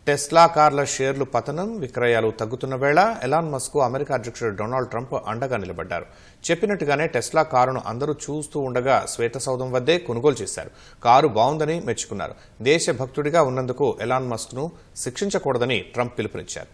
Tesla కార్ల షేర్లు పతనం, విక్రయాలు తగ్గుతున్న వేళ ఎలాన్ మస్క్ అమెరికా అధ్యక్షుడు డొనాల్డ్ ట్రంప్ అండగా నిలబడ్డారు. చెప్పినట్టుగానే టెస్లా కారును అందరూ చూస్తూ ఉండగా శ్వేతసౌధం వద్దే కొనుగోలు చేశారు. కారు బాగుందని మెచ్చుకున్నారు. దేశభక్తుడిగా ఉన్నందుకు ఎలాన్ మస్క్ ను శిక్షించకూడదని ట్రంప్ పిలుపునిచ్చారు.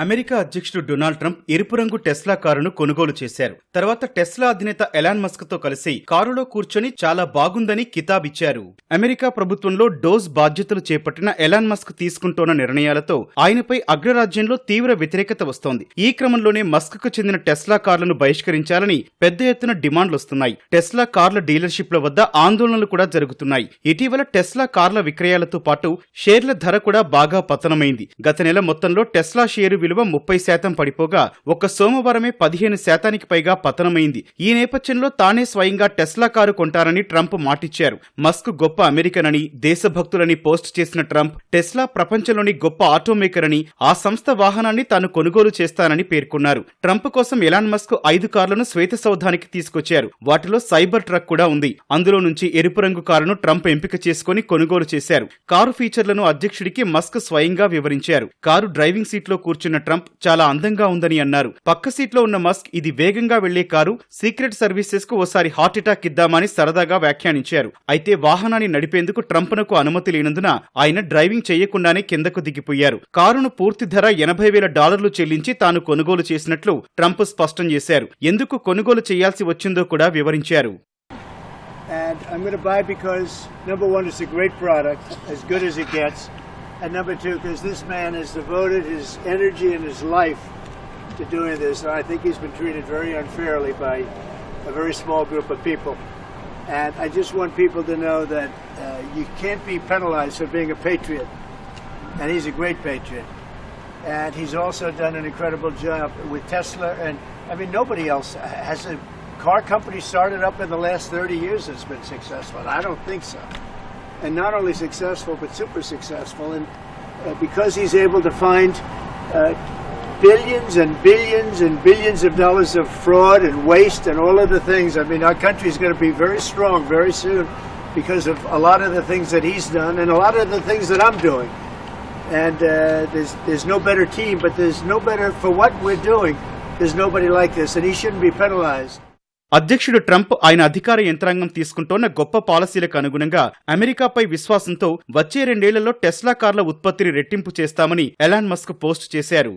అమెరికా అధ్యక్షుడు డొనాల్డ్ ట్రంప్ ఎరుపు రంగు టెస్లా కారును కొనుగోలు చేశారు. తర్వాత టెస్లా అధినేత ఎలాన్ మస్క్ తో కలిసి కారులో కూర్చొని చాలా బాగుందని కితాబిచ్చారు. అమెరికా ప్రభుత్వంలో డోస్ బాధ్యతలు చేపట్టిన ఎలాన్ మస్క్ తీసుకుంటోన్న నిర్ణయాలతో ఆయనపై అగ్రరాజ్యంలో తీవ్ర వ్యతిరేకత వస్తోంది. ఈ క్రమంలోనే మస్క్ కు చెందిన టెస్లా కార్లను బహిష్కరించాలని పెద్ద ఎత్తున డిమాండ్లొస్తున్నాయి. టెస్లా కార్ల డీలర్షిప్ల వద్ద ఆందోళనలు కూడా జరుగుతున్నాయి. ఇటీవల టెస్లా కార్ల విక్రయాలతో పాటు షేర్ల ధర కూడా బాగా పతనమైంది. గత నెల మొత్తంలో టెస్లా షేరు విలువ 30% పడిపోగా ఒక్క సోమవారమే 15% పైగా పతనమైంది. ఈ నేపథ్యంలో తానే స్వయంగా టెస్లా కారు కొంటారని ట్రంప్ మాటిచ్చారు. మస్క్ గొప్ప అమెరికన్ అని, దేశభక్తులని పోస్ట్ చేసిన ట్రంప్ టెస్లా ప్రపంచంలోని గొప్ప ఆటోమేకర్ అని, ఆ సంస్థ వాహనాన్ని తాను కొనుగోలు చేస్తానని పేర్కొన్నారు. ట్రంప్ కోసం ఎలాన్ మస్క్ 5 కార్లను శ్వేతసౌధానికి తీసుకొచ్చారు. వాటిలో సైబర్ ట్రక్ కూడా ఉంది. అందులో నుంచి ఎరుపు రంగు కారును ట్రంప్ ఎంపిక చేసుకుని కొనుగోలు చేశారు. కారు ఫీచర్లను అధ్యక్షుడికి మస్క్ స్వయంగా వివరించారు. కారు డ్రైవింగ్ సీట్లో కూర్చున్న ట్రంప్ చాలా అందంగా ఉందని అన్నారు. పక్క సీట్లో ఉన్న మస్క్ ఇది వేగంగా వెళ్లే కారు, సీక్రెట్ సర్వీసెస్ కు ఓసారి హార్ట్ అటాక్ ఇద్దామని సరదాగా వ్యాఖ్యానించారు. అయితే వాహనాన్ని నడిపేందుకు ట్రంప్నకు అనుమతి లేనందున ఆయన డ్రైవింగ్ చేయకుండానే కిందకు దిగిపోయారు. కారును పూర్తి ధర $80,000 చెల్లించి తాను కొనుగోలు చేసినట్లు ట్రంప్ స్పష్టం చేశారు. ఎందుకు కొనుగోలు చేయాల్సి వచ్చిందో కూడా వివరించారు. And I'm going to buy because number one, it's a great product, as good as it gets. And number two, because this man has devoted his energy and his life to doing this. And I think he's been treated very unfairly by a very small group of people. And I just want people to know that you can't be penalized for being a patriot. And he's a great patriot. And he's also done an incredible job with Tesla. And I mean, nobody else has a car company started up in the last 30 years that's been successful. I don't think so. And not only successful, but super successful. And because he's able to find billions and billions and billions of dollars of fraud and waste and all of the things, I mean, our country is going to be very strong very soon because of a lot of the things that he's done and a lot of the things that I'm doing. And there's no better team, but there's no better for what we're doing. There's nobody like this, and he shouldn't be penalized. అధ్యక్షుడు Trump ఆయన అధికార యంత్రాంగం తీసుకుంటోన్న గొప్ప పాలసీలకు అనుగుణంగా అమెరికాపై విశ్వాసంతో వచ్చే 2 ఏళ్లలో Tesla కార్ల ఉత్పత్తిని రెట్టింపు చేస్తామని ఎలాన్ మస్క్ పోస్ట్ చేశారు.